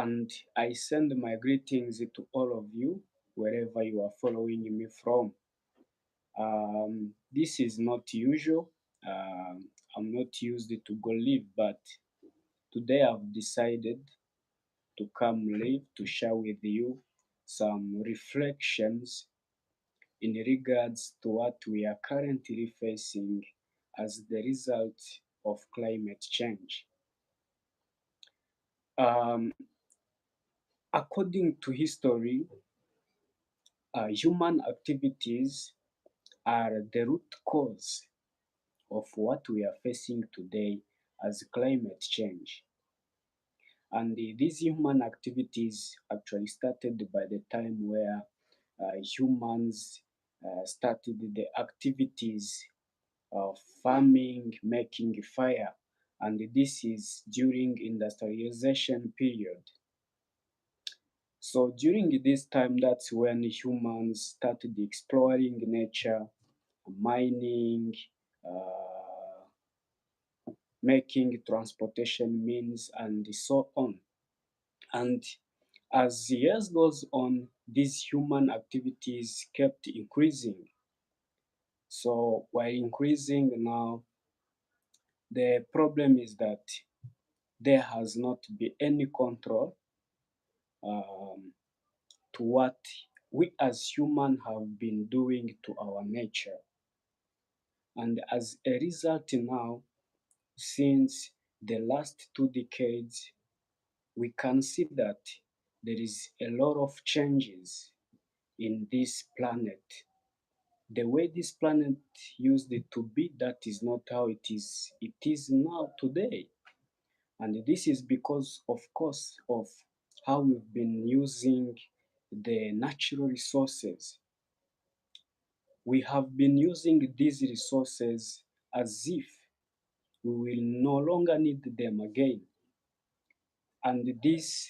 and I send my greetings to all of you wherever you are following me from. This is not usual. I'm not used to go live, but today I've decided to come live to share with you some reflections in regards to what we are currently facing as the result of climate change. Um, According to history, human activities are the root cause of what we are facing today as climate change. And these human activities actually started by the time where humans started the activities of farming, making fire, and this is during industrialization period. So during this time, that's when humans started exploring nature, mining, uh, making transportation means, and so on. And as years goes on, these human activities kept increasing. So while increasing now, the problem is that there has not been any control um, to what we as humans have been doing to our nature. And as a result now, since the last 2 decades, we can see that there is a lot of changes in this planet. The way this planet used it to be, that is not how it is now today. And this is because, of course, of how we've been using the natural resources. We have been using these resources as if we will no longer need them again. And this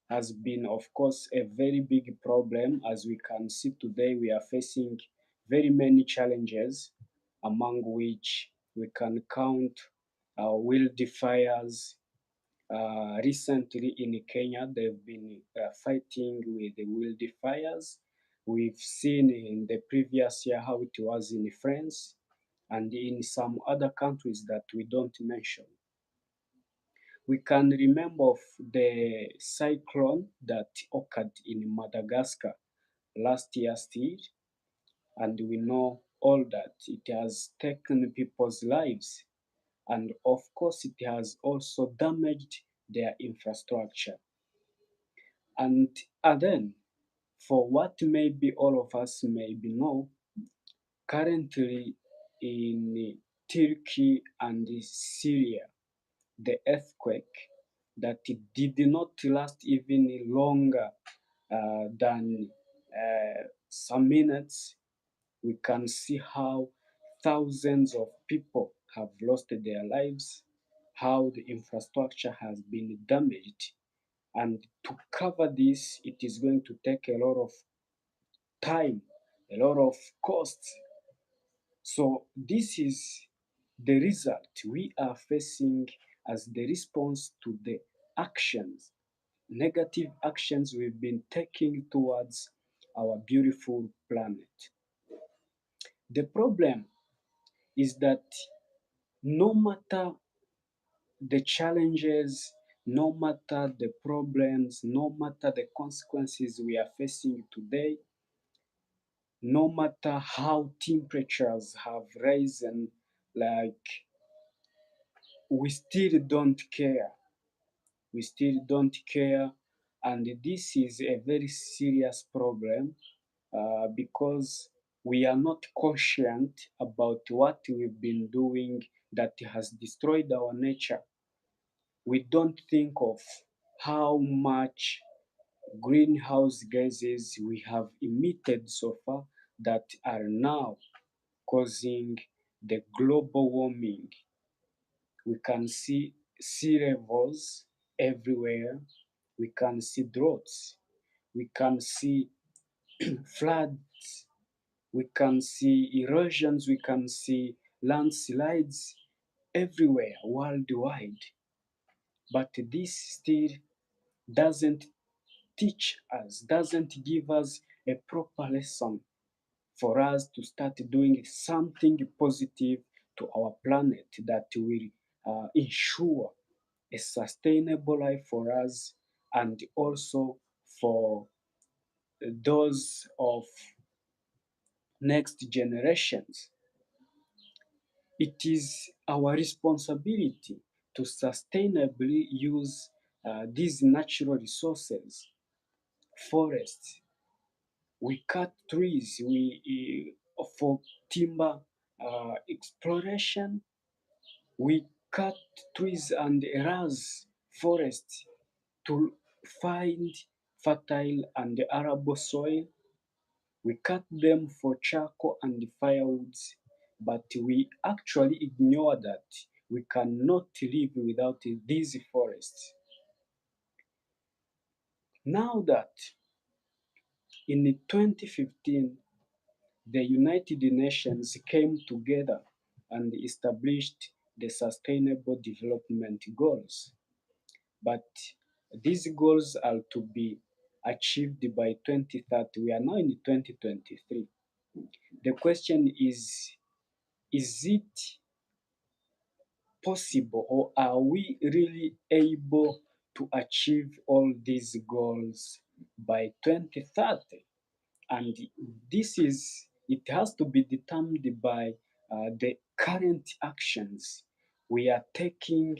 has been, of course, a very big problem. As we can see today, we are facing very many challenges, among which we can count wildfires. Recently in Kenya, they've been fighting with the wildfires. We've seen in the previous year how it was in France and in some other countries that we don't mention. We can remember of the cyclone that occurred in Madagascar last year still, and we know all that it has taken people's lives, and of course it has also damaged their infrastructure. And then, for what maybe all of us maybe know, currently in Turkey and Syria, the earthquake, that it did not last even longer than some minutes. We can see how thousands of people have lost their lives, how the infrastructure has been damaged. And to cover this, it is going to take a lot of time, a lot of costs. So this is the result we are facing as the response to the actions, negative actions we've been taking towards our beautiful planet. The problem is that no matter the challenges, no matter the problems, no matter the consequences we are facing today, no matter how temperatures have risen, like we still don't care. We still don't care. And this is a very serious problem because we are not conscient about what we've been doing that has destroyed our nature. We don't think of how much greenhouse gases we have emitted so far that are now causing the global warming. We can see sea levels everywhere. We can see droughts. We can see floods. We can see erosions. We can see landslides everywhere worldwide. But this still doesn't teach us, doesn't give us a proper lesson for us to start doing something positive to our planet that will ensure a sustainable life for us and also for those of next generations. It is our responsibility to sustainably use these natural resources, forests. We cut trees for timber exploration. We cut trees and erase forests to find fertile and arable soil. We cut them for charcoal and firewoods, but we actually ignore that we cannot live without these forests. Now that in 2015, the United Nations came together and established the Sustainable Development Goals, but these goals are to be achieved by 2030. We are now in 2023. The question is it possible or are we really able to achieve all these goals by 2030? And it has to be determined by the current actions we are taking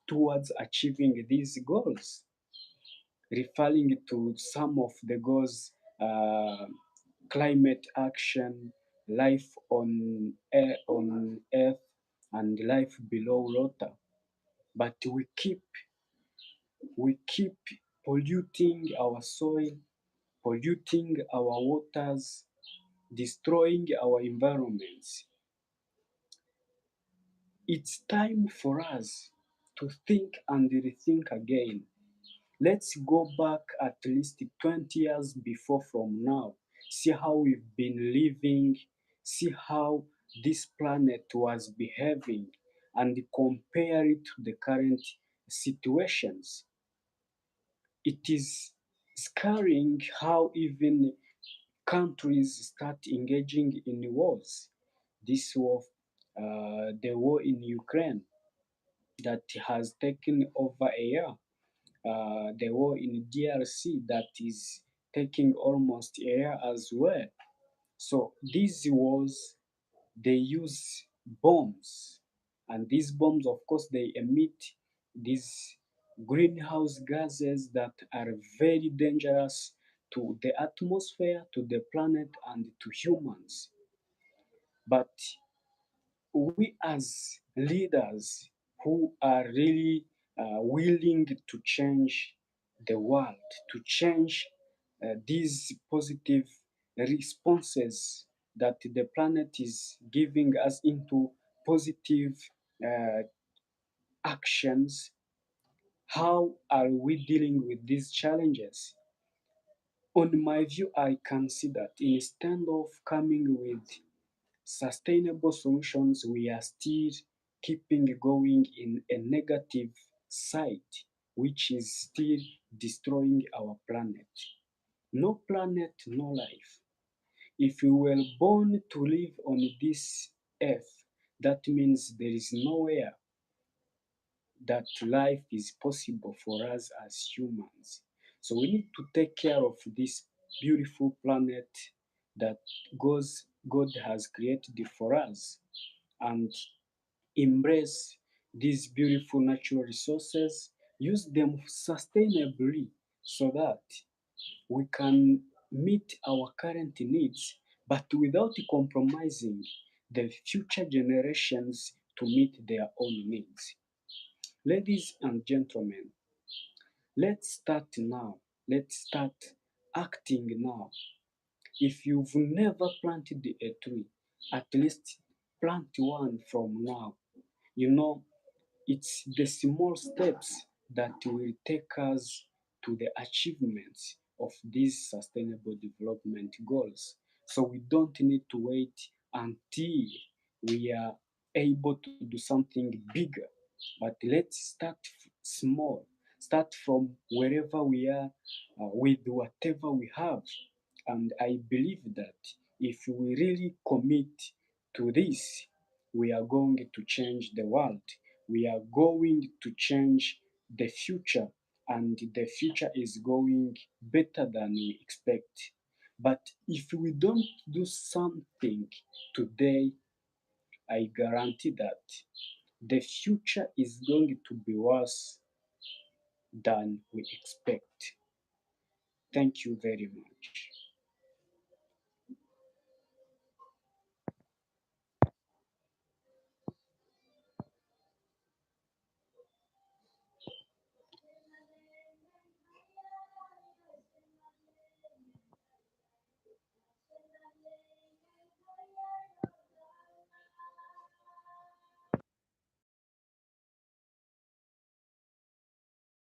towards achieving these goals, referring to some of the goals: climate action, life on earth, and life below water. But we keep polluting our soil, polluting our waters, destroying our environments. It's time for us to think and rethink again. Let's go back at least 20 years before from now. See how we've been living, see how this planet was behaving, and compare it to the current situations. It is scaring how even countries start engaging in wars. This war, the war in Ukraine that has taken over a year, the war in DRC that is taking almost a year as well. So these wars, they use bombs, and these bombs, of course, they emit these greenhouse gases that are very dangerous to the atmosphere, to the planet, and to humans. But we as leaders who are really willing to change the world, to change these positive responses that the planet is giving us into positive uh, actions, how are we dealing with these challenges? On my view, I can see that instead of coming with sustainable solutions, we are still keeping going in a negative side, which is still destroying our planet. No planet, no life. If we were born to live on this earth, that means there is nowhere that life is possible for us as humans. So we need to take care of this beautiful planet that God has created for us and embrace these beautiful natural resources, use them sustainably so that we can meet our current needs, but without compromising the future generations to meet their own needs. Ladies and gentlemen, let's start now. Let's start acting now. If you've never planted a tree, at least plant one from now. You know, it's the small steps that will take us to the achievements of these sustainable development goals. So we don't need to wait until we are able to do something bigger. But let's start small. start from wherever we are, with whatever we have. And I believe that if we really commit to this, we are going to change the world. We are going to change the future, and the future is going better than we expect. But if we don't do something today, I guarantee that the future is going to be worse than we expect. Thank you very much.